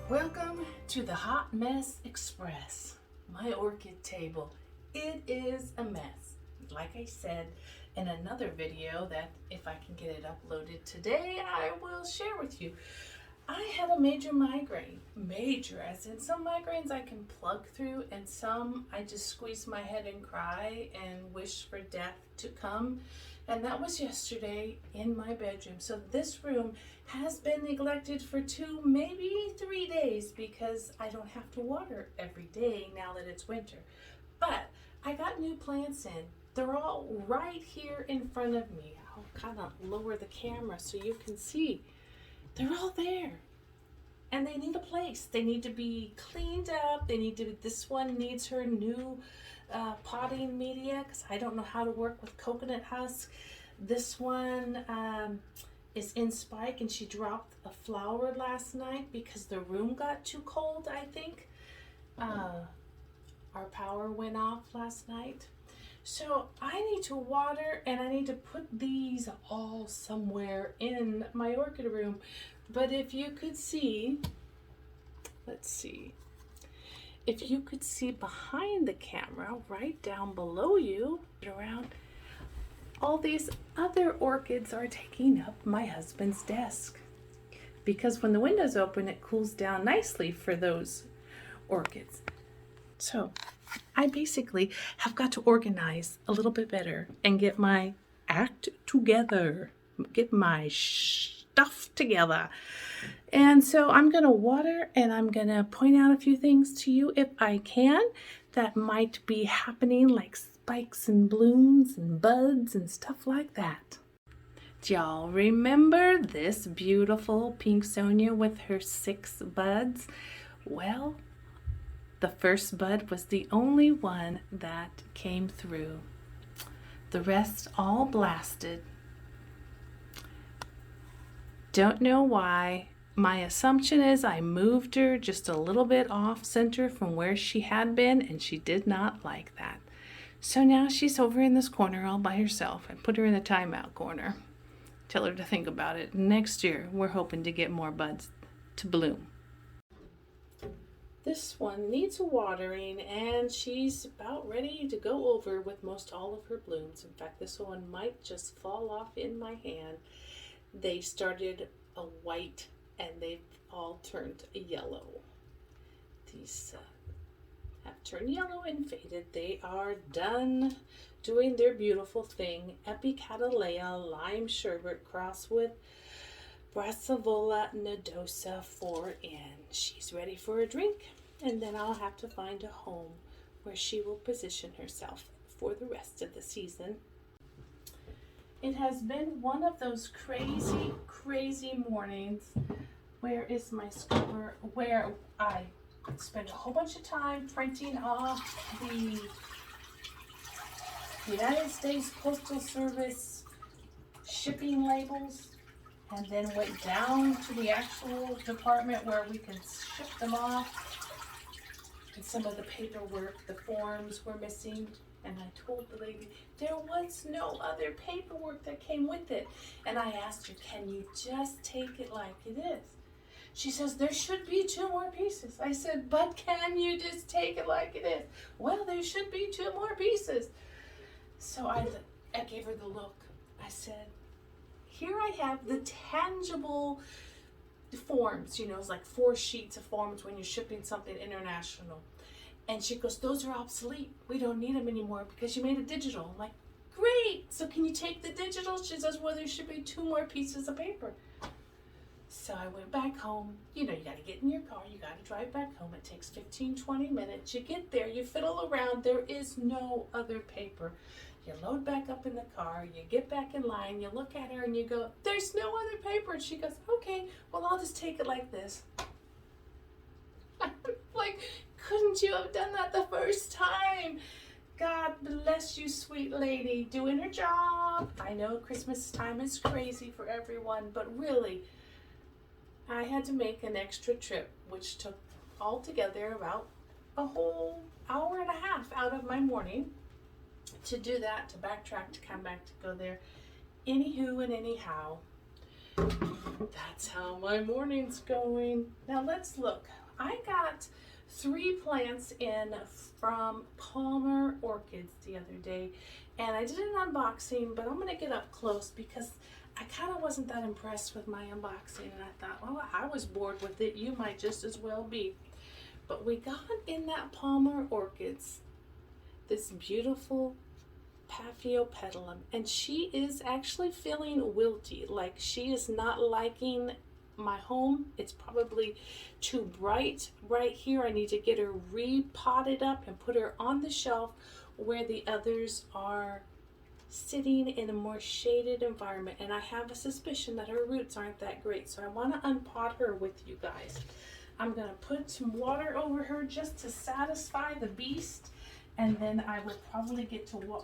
Welcome to the Hot Mess Express, my orchid table. It is a mess. Like I said in another video that if I can get it uploaded today, I will share with you. I had a major migraine. Major, as in some migraines I can plug through and some I just squeeze my head and cry and wish for death to come. And that was yesterday in my bedroom. So this room has been neglected for 2, maybe 3 days because I don't have to water every day now that it's winter. But I got new plants in. They're all right here in front of me. I'll kind of lower the camera so you can see. They're all there. And they need a place. They need to be cleaned up. This one needs her new potting media because I don't know how to work with coconut husk. This one is in spike and she dropped a flower last night because the room got too cold, I think. Our power went off last night. So I need to water and I need to put these all somewhere in my orchid room. But if you could see, let's see, if you could see behind the camera, right down below you, around, all these other orchids are taking up my husband's desk. Because when the window's open, it cools down nicely for those orchids. So I basically have got to organize a little bit better and get my act together, get my stuff together. And so I'm going to water and I'm going to point out a few things to you if I can that might be happening, like spikes and blooms and buds and stuff like that. Do y'all remember this beautiful Pinksonia with her 6 buds? Well, the first bud was the only one that came through. The rest all blasted. Don't know why. My assumption is I moved her just a little bit off center from where she had been, and she did not like that. So now she's over in this corner all by herself. I put her in the timeout corner. Tell her to think about it. Next year, we're hoping to get more buds to bloom. This one needs watering, and she's about ready to go over with most all of her blooms. In fact, this one might just fall off in my hand. They started a white and they've all turned a yellow. These have turned yellow and faded. They are done doing their beautiful thing. Epicattleya lime sherbet crossed with Brassavola nodosa 4N. She's ready for a drink, and then I'll have to find a home where she will position herself for the rest of the season. It has been one of those crazy, crazy mornings. Where is my scooper? Where I spent a whole bunch of time printing off the United States Postal Service shipping labels, and then went down to the actual department where we can ship them off. And some of the paperwork, the forms were missing. And I told the lady, there was no other paperwork that came with it. And I asked her, can you just take it like it is? She says, there should be 2 more pieces. I said, but can you just take it like it is? Well, there should be 2 more pieces. So I gave her the look. I said, here I have the tangible forms. It's like 4 sheets of forms when you're shipping something international. And she goes, those are obsolete. We don't need them anymore because you made it digital. I'm like, great. So can you take the digital? She says, well, there should be 2 more pieces of paper. So I went back home. You got to get in your car. You got to drive back home. It takes 15-20 minutes. You get there. You fiddle around. There is no other paper. You load back up in the car. You get back in line. You look at her and you go, there's no other paper. And she goes, okay, well, I'll just take it like this. Like, couldn't you have done that the first time? God bless you, sweet lady, doing her job. I know Christmas time is crazy for everyone, but really, I had to make an extra trip, which took altogether about a whole hour and a half out of my morning to do that, to backtrack, to come back, to go there. Anywho and anyhow, That's how my morning's going. Now let's look. I got 3 plants in from Palmer Orchids the other day, and I did an unboxing, but I'm gonna get up close because I kind of wasn't that impressed with my unboxing, and I thought, well, I was bored with it. You might just as well be. But we got in that Palmer Orchids this beautiful Paphiopedilum, and she is actually feeling wilty. Like, she is not liking my home. It's probably too bright right here. I need to get her repotted up and put her on the shelf where the others are sitting in a more shaded environment. And I have a suspicion that her roots aren't that great, so I want to unpot her with you guys. I'm gonna put some water over her just to satisfy the beast, and then I will probably get to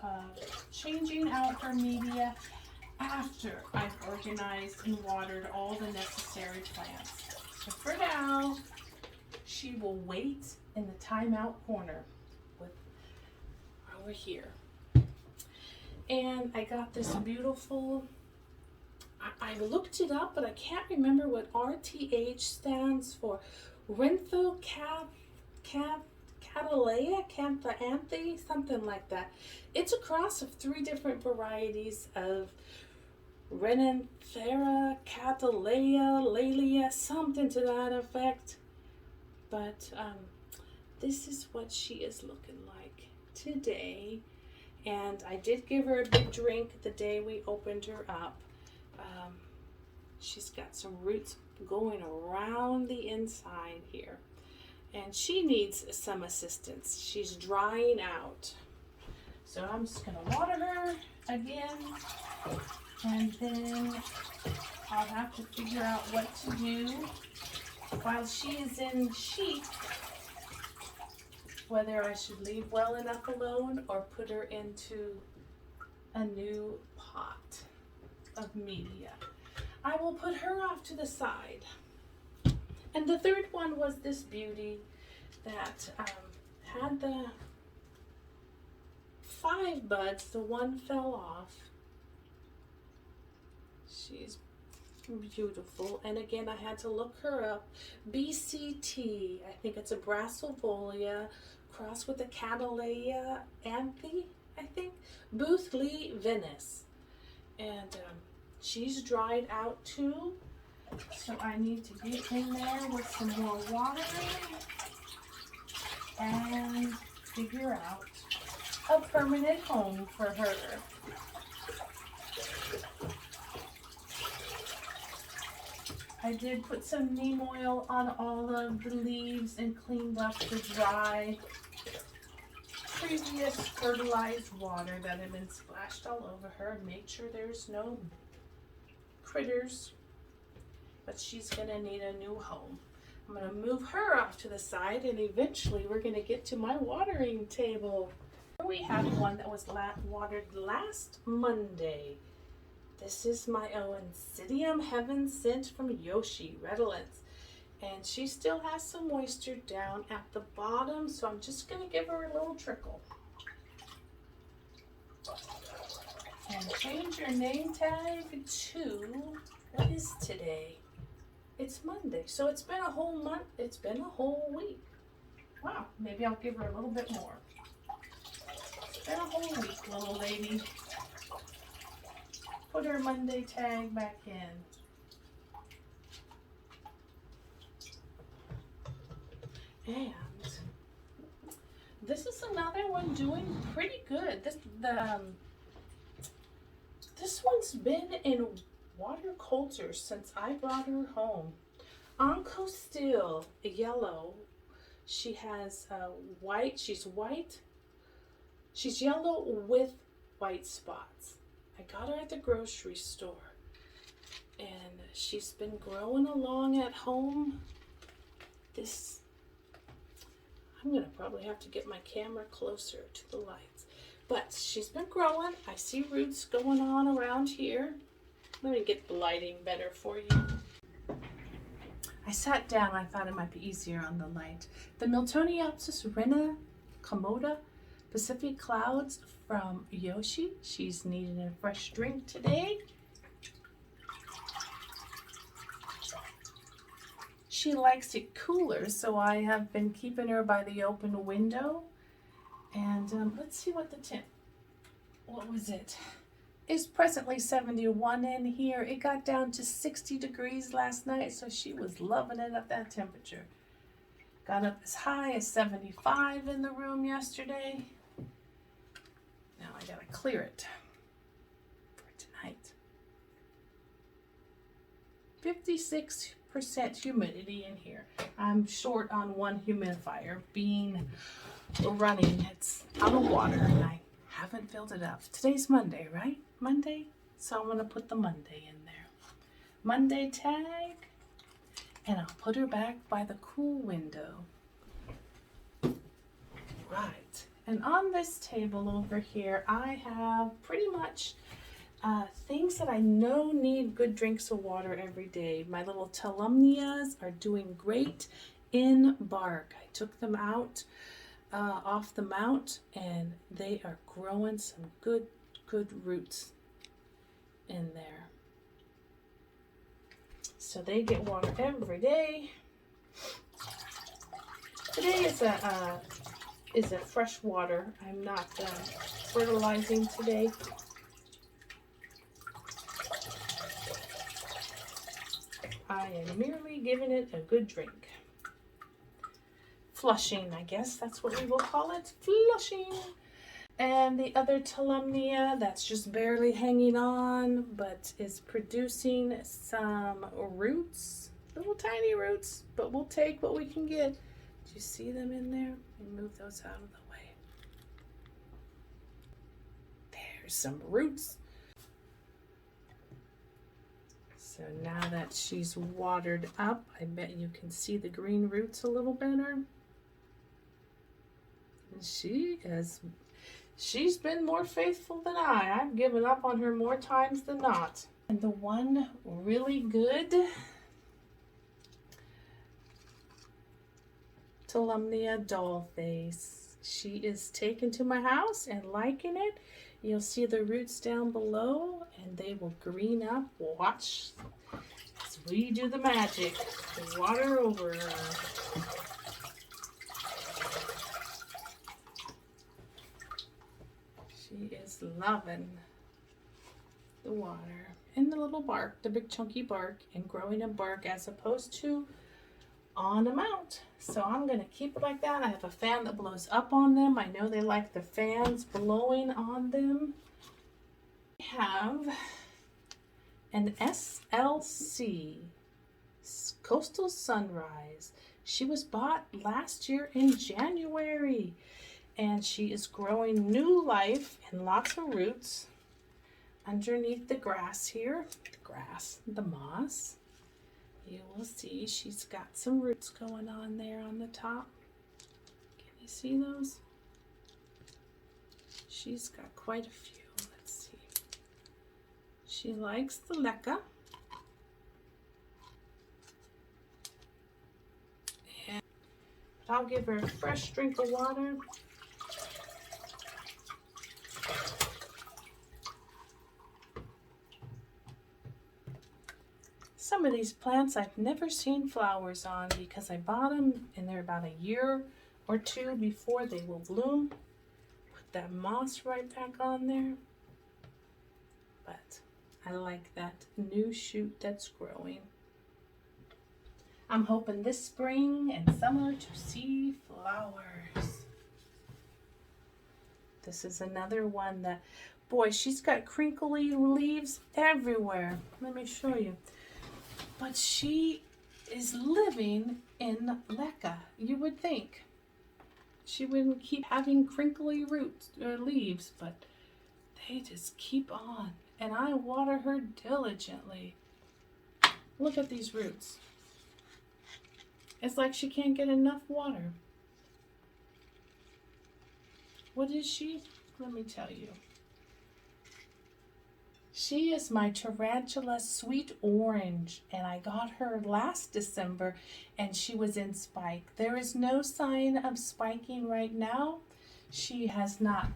changing out her media after I've organized and watered all the necessary plants. So for now, she will wait in the timeout corner with over here. And I got this beautiful, I looked it up, but I can't remember what RTH stands for. Canthanthhe, something like that. It's a cross of 3 different varieties of Renanthera, Cattleya, something to that effect. But this is what she is looking like today. And I did give her a big drink the day we opened her up. She's got some roots going around the inside here, and she needs some assistance. She's drying out. So I'm just gonna water her again, and then I'll have to figure out what to do while she is in sheet, whether I should leave well enough alone or put her into a new pot of media. I will put her off to the side. And the third one was this beauty that had the 5 buds. The one fell off. She's beautiful. And again, I had to look her up. BCT, I think it's a Brassavolia crossed with a Cattleya anthe, I think. Booth Lee Venice. And she's dried out too. So I need to get in there with some more watering and figure out a permanent home for her. I did put some neem oil on all of the leaves and cleaned up the dry previous fertilized water that had been splashed all over her. Made sure there's no critters. But she's gonna need a new home. I'm gonna move her off to the side, and eventually we're gonna get to my watering table. We have one that was watered last Monday. This is my Oncidium Heaven Sent from Yoshi, Redolence. And she still has some moisture down at the bottom, so I'm just gonna give her a little trickle. And change your name tag to, what is today? It's Monday, so it's been a whole month, it's been a whole week. Wow, maybe I'll give her a little bit more. It's been a whole week, little lady. Put her Monday tag back in. And this is another one doing pretty good. This one's been in water culture since I brought her home. Oncosteel yellow. She has white. She's white. She's yellow with white spots. I got her at the grocery store, and she's been growing along at home. I'm gonna probably have to get my camera closer to the lights, but she's been growing. I see roots going on around here. Let me get the lighting better for you. I sat down. I thought it might be easier on the light. The Miltoniopsis rena comoda Pacific Clouds from Yoshi. She's needing a fresh drink today. she likes it cooler, so I have been keeping her by the open window. And let's see what the temp, what was it? It's presently 71 in here. It got down to 60 degrees last night, so she was loving it at that temperature. Got up as high as 75 in the room yesterday. Now I gotta clear it for tonight. 56% humidity in here. I'm short on one humidifier being running. It's out of water and I haven't filled it up. Today's Monday, right? Monday? So I'm gonna put the Monday in there. Monday tag, and I'll put her back by the cool window. Right. And on this table over here, I have pretty much things that I know need good drinks of water every day. My little telumnias are doing great in bark. I took them out off the mount and they are growing some good roots in there. So they get water every day. Today is a fresh water. I'm not fertilizing today. I am merely giving it a good drink. Flushing, I guess that's what we will call it. Flushing. And the other telumnia that's just barely hanging on, but is producing some roots. Little tiny roots, but we'll take what we can get. Do you see them in there? And move those out of the way. There's some roots. So now that she's watered up, I bet you can see the green roots a little better. And she's been more faithful than I. I've given up on her more times than not. And the one really good Telumnia doll face. She is taken to my house and liking it. You'll see the roots down below and they will green up. Watch as we do the magic. Water over her. She is loving the water and the little bark, the big chunky bark, and growing a bark as opposed to on a mount. So I'm going to keep it like that. I have a fan that blows up on them. I know they like the fans blowing on them. We have an SLC, Coastal Sunrise. She was bought last year in January. And she is growing new life and lots of roots underneath the grass here. The moss. You will see she's got some roots going on there on the top. Can you see those? She's got quite a few. Let's see. She likes the leca. And I'll give her a fresh drink of water. Some of these plants I've never seen flowers on because I bought them and they're about a year or two before they will bloom. Put that moss right back on there. But I like that new shoot that's growing. I'm hoping this spring and summer to see flowers. This is another one that, boy, she's got crinkly leaves everywhere. Let me show you. But she is living in leca. You would think she wouldn't keep having crinkly roots or leaves, but they just keep on. And I water her diligently. Look at these roots. It's like she can't get enough water. What is she? Let me tell you. She is my tarantula sweet orange, and I got her last December, and she was in spike. There is no sign of spiking right now. She has not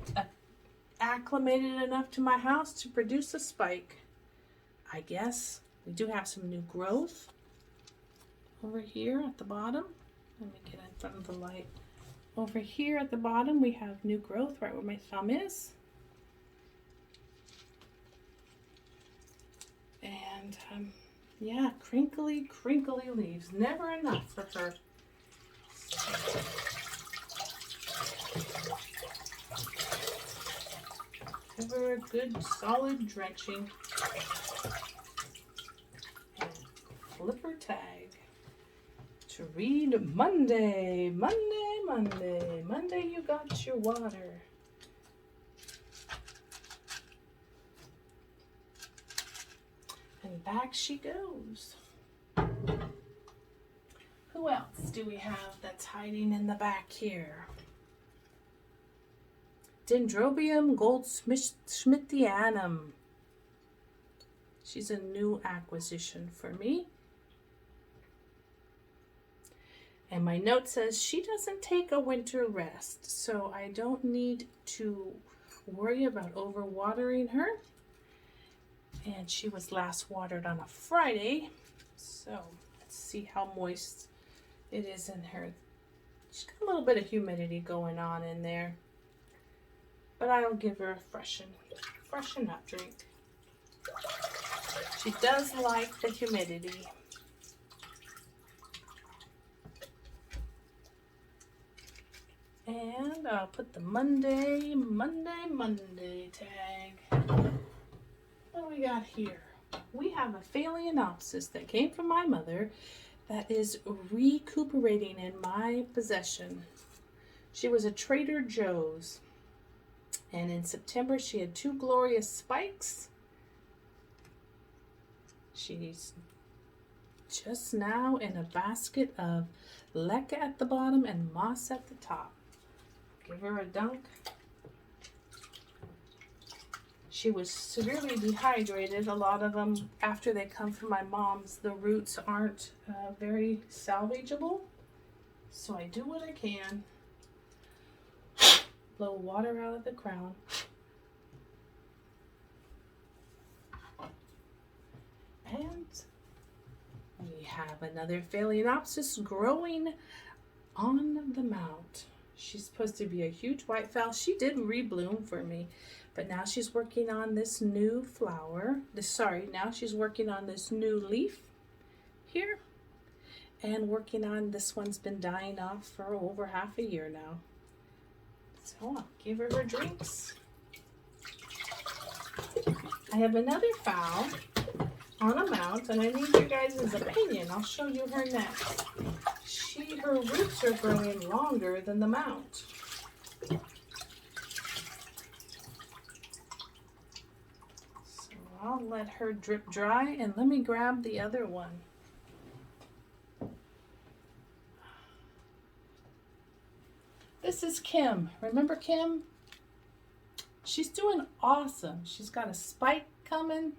acclimated enough to my house to produce a spike. I guess we do have some new growth. over here at the bottom. Let me get in front of the light. Over here at the bottom, we have new growth right where my thumb is. And yeah, crinkly leaves. Never enough for her. Give her a good solid drenching. And flip her tag to read Monday. Monday you got your water. And back she goes. Who else do we have that's hiding in the back here? Dendrobium goldschmidtianum. She's a new acquisition for me. And my note says she doesn't take a winter rest, so I don't need to worry about overwatering her. And she was last watered on a Friday, so let's see how moist it is in her. She's got a little bit of humidity going on in there, but I'll give her a freshen up drink. She does like the humidity. And I'll put the Monday tag. What do we got here? We have a Phalaenopsis that came from my mother that is recuperating in my possession. She was a Trader Joe's. And in September, she had 2 glorious spikes. She's just now in a basket of leca at the bottom and moss at the top. Give her a dunk. She was severely dehydrated. A lot of them, after they come from my mom's, the roots aren't very salvageable. So I do what I can. Blow water out of the crown. And we have another Phalaenopsis growing on the mount. She's supposed to be a huge white phal. She did rebloom for me, but now she's working on this new flower. Now she's working on this new leaf here, and working on this one's been dying off for over half a year now. So I'll give her drinks. I have another phal on a mount, and I need your guys' opinion. I'll show you her next. Her roots are growing longer than the mount. So I'll let her drip dry, and let me grab the other one. This is Kim. Remember Kim? She's doing awesome. She's got a spike coming.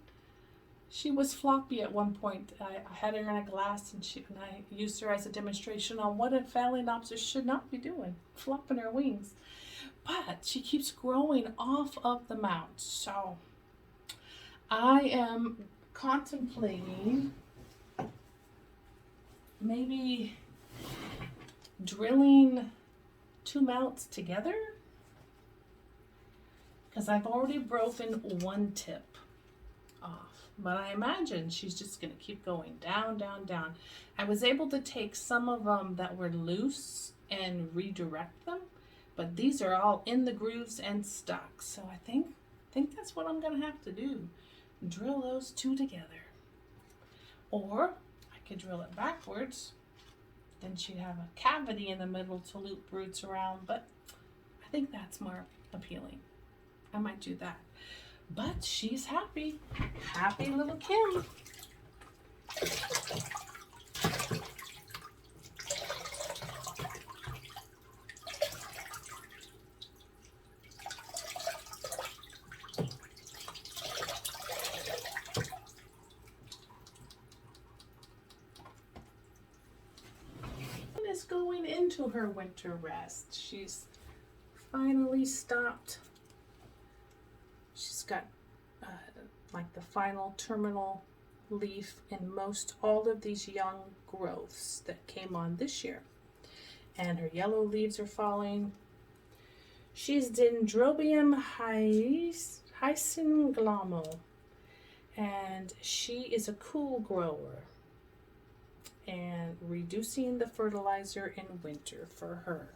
She was floppy at one point. I had her in a glass, and I used her as a demonstration on what a Phalaenopsis should not be doing, flopping her wings. But she keeps growing off of the mount. So I am contemplating maybe drilling 2 mounts together, because I've already broken one tip off. But I imagine she's just going to keep going down, down, down. I was able to take some of them that were loose and redirect them, but these are all in the grooves and stuck. So I think that's what I'm going to have to do. Drill those 2 together. Or I could drill it backwards. Then she'd have a cavity in the middle to loop roots around, but I think that's more appealing. I might do that. But she's happy. Happy little Kim. Is going into her winter rest. She's finally stopped. She's got like the final terminal leaf in most all of these young growths that came on this year. And her yellow leaves are falling. She's Dendrobium hyacinglamo, and she is a cool grower and reducing the fertilizer in winter for her.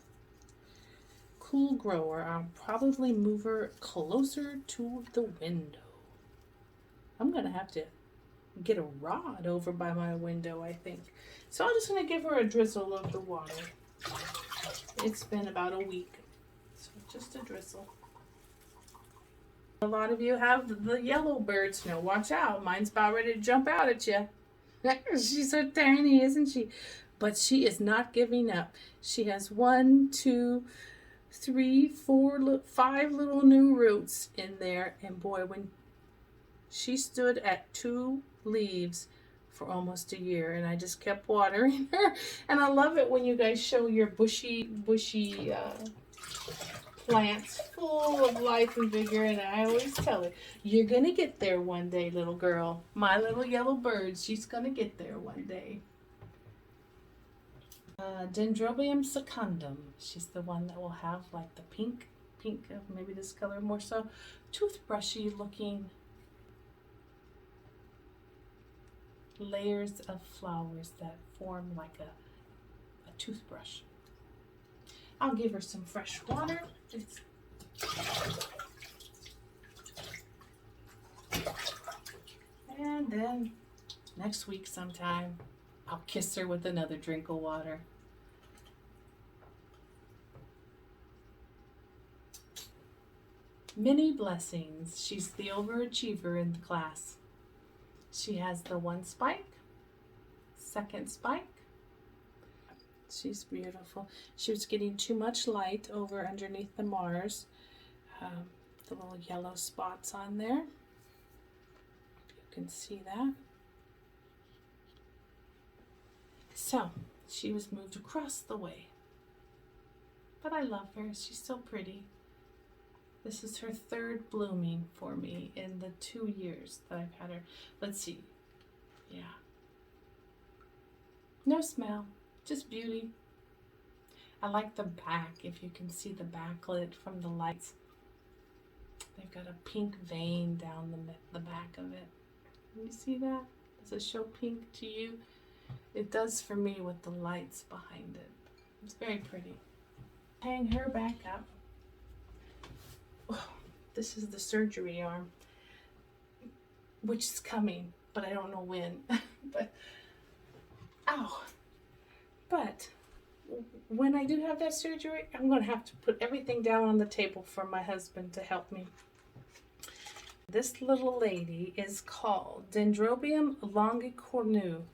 Cool grower. I'll probably move her closer to the window. I'm gonna have to get a rod over by my window, I think. So I'm just gonna give her a drizzle of the water. It's been about a week, so just a drizzle. A lot of you have the yellow birds. Now watch out, mine's about ready to jump out at you. She's so tiny, isn't she? But she is not giving up. She has 1, 2, 3, 4, 5 little new roots in there. And boy, when she stood at 2 leaves for almost a year, and I just kept watering her. And I love it when you guys show your bushy plants full of life and vigor, and I always tell her, you're gonna get there one day, little girl. My little yellow bird, she's gonna get there one day. Dendrobium secundum. She's the one that will have like the pink, maybe this color more so, toothbrushy looking layers of flowers that form like a toothbrush. I'll give her some fresh water. And then next week sometime, I'll kiss her with another drink of water. Many blessings. She's the overachiever in the class. She has the 1 spike, 2nd spike. She's beautiful. She was getting too much light over underneath the Mars. The little yellow spots on there. You can see that. So, she was moved across the way. But I love her. She's so pretty. This is her 3rd blooming for me in the 2 years that I've had her. Let's see. Yeah. No smell. Just beauty. I like the back, if you can see the backlit from the lights. They've got a pink vein down the back of it. Can you see that? Does it show pink to you? It does for me with the lights behind it. It's very pretty. Hang her back up. Oh, this is the surgery arm, which is coming, but I don't know when. But, ow. But when I do have that surgery, I'm going to have to put everything down on the table for my husband to help me. This little lady is called Dendrobium longicornu,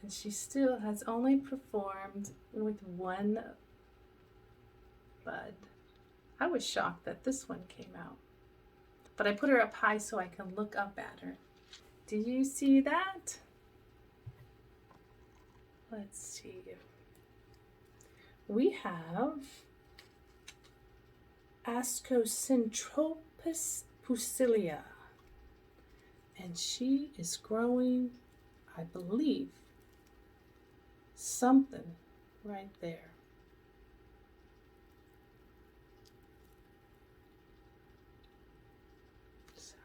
and she still has only performed with 1 bud. I was shocked that this one came out, but I put her up high so I can look up at her. Do you see that? Let's see. We have Ascocentropus pusillea, and she is growing, I believe, something right there. So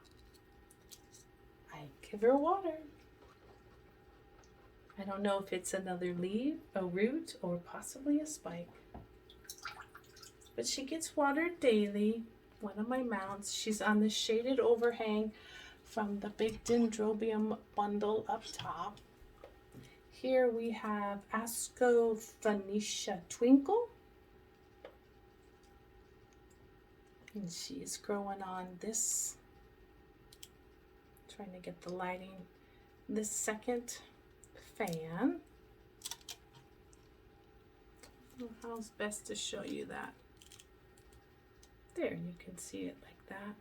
I give her water. I don't know if it's another leaf, a root, or possibly a spike. But she gets watered daily. One of my mounts. She's on the shaded overhang from the big dendrobium bundle up top. Here we have Ascophanecia twinkle. And she's growing on this. Trying to get the lighting. This 2nd fan. How's best to show you that? There, you can see it like that.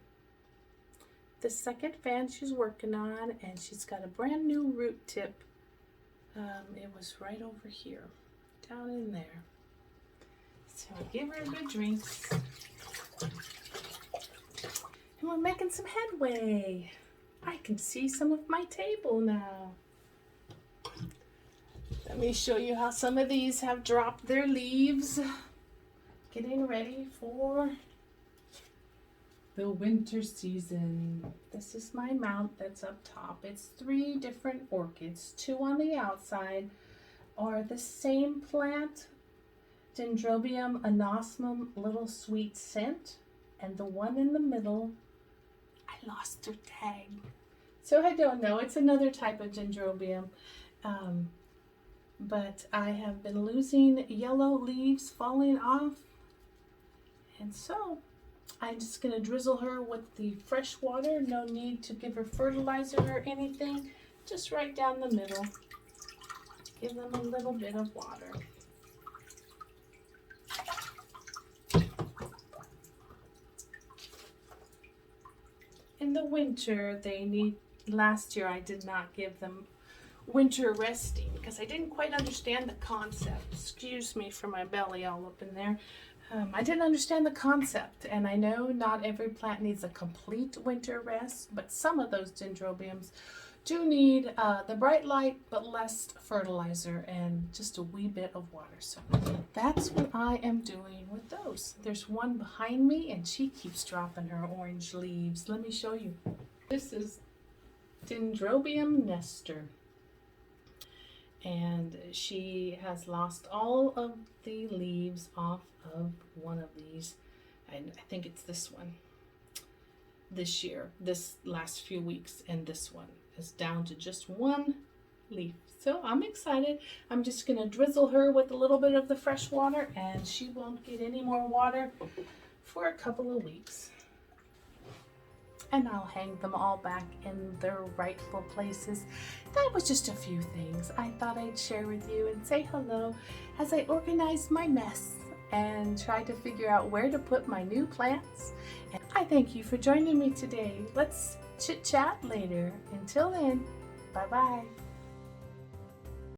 The 2nd fan she's working on, and she's got a brand new root tip. It was right over here, down in there. So I give her a good drink. And we're making some headway. I can see some of my table now. Let me show you how some of these have dropped their leaves. Getting ready for the winter season. This is my mount that's up top. It's 3 different orchids. 2 on the outside are the same plant, Dendrobium anosmum, little sweet scent, and the one in the middle, I lost her tag. So I don't know, it's another type of Dendrobium. But I have been losing yellow leaves falling off. And so I'm just going to drizzle her with the fresh water. No need to give her fertilizer or anything. Just right down the middle. Give them a little bit of water. In the winter, they need, last year I did not give them winter resting because I didn't quite understand the concept. Excuse me for my belly all up in there. I didn't understand the concept, and I know not every plant needs a complete winter rest, but some of those dendrobiums do need the bright light but less fertilizer and just a wee bit of water. So that's what I am doing with those. There's one behind me and she keeps dropping her orange leaves. Let me show you. This is Dendrobium Nestor. And she has lost all of the leaves off of one of these. And I think it's this one. This year, this last few weeks, and this one is down to just 1 leaf. So I'm excited. I'm just going to drizzle her with a little bit of the fresh water, and she won't get any more water for a couple of weeks. And I'll hang them all back in their rightful places. That was just a few things I thought I'd share with you and say hello as I organize my mess and try to figure out where to put my new plants. And I thank you for joining me today. Let's chit chat later. Until then, bye bye.